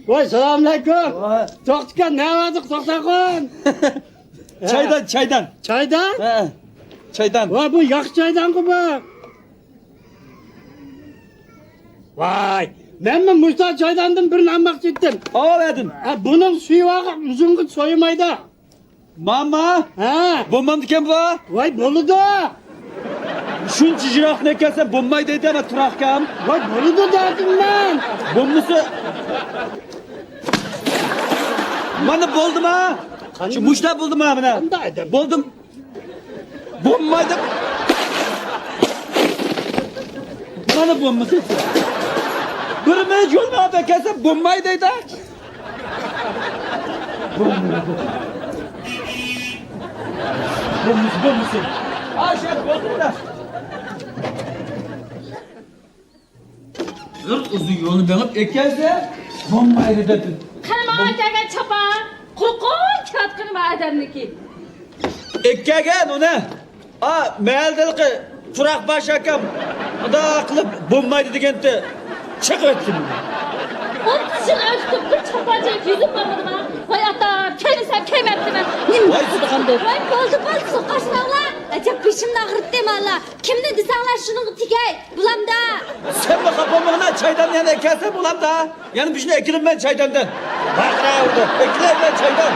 Vay selamünaleyküm. Vay. Toktukan ne vardık Toktakon? Çaydan, çaydan. Çaydan? He. Çaydan. Vay bu yak çaydan ki bu. Vay. Ben mi Mustafa çaydandım birini almak gittim. Ağladın. Bunun suyu var uzun git soyumayda. Mama. Ha. Bombam diken bu. Vay Bolu'da. Şunca jirak ne kelse bombay dedi ama turakam. Vay Bolu'da derdim ben. Bombusu. Bana buldum ha. Şu muşta buldum ha bana. Ben de edem. Buldum. Bombaydı. Bana bombası. Kırmızı yol mu abi kelse bombayı dedi. Bombusu. Aşağı buldum da. Uzun yolunu beğenip ekerse bombayı dedi. Kanıma atagan çapan, kurqon katqini va adamniki. Ekkagan uni. Mayaldilqi turaq bosh akam. Xudo qilib bo'lmaydi deganda chiqib o'tdim. 30 yil o'tib bir chapanchalik yuzim bormadimi? Voy atam, kelmasam kelmabdiman. Nima qilganda? Voy bo'ldi, so'qashmanglar. Ajab beshimni og'ritdim alla. Kimni desanglar shuni tigay, bulamda. Sen mi kapamağına çaydan yana kelse bulam da. Yani bir şey ekilim ben çaydandan. Bak ne oldu? Ekilim ben çaydan.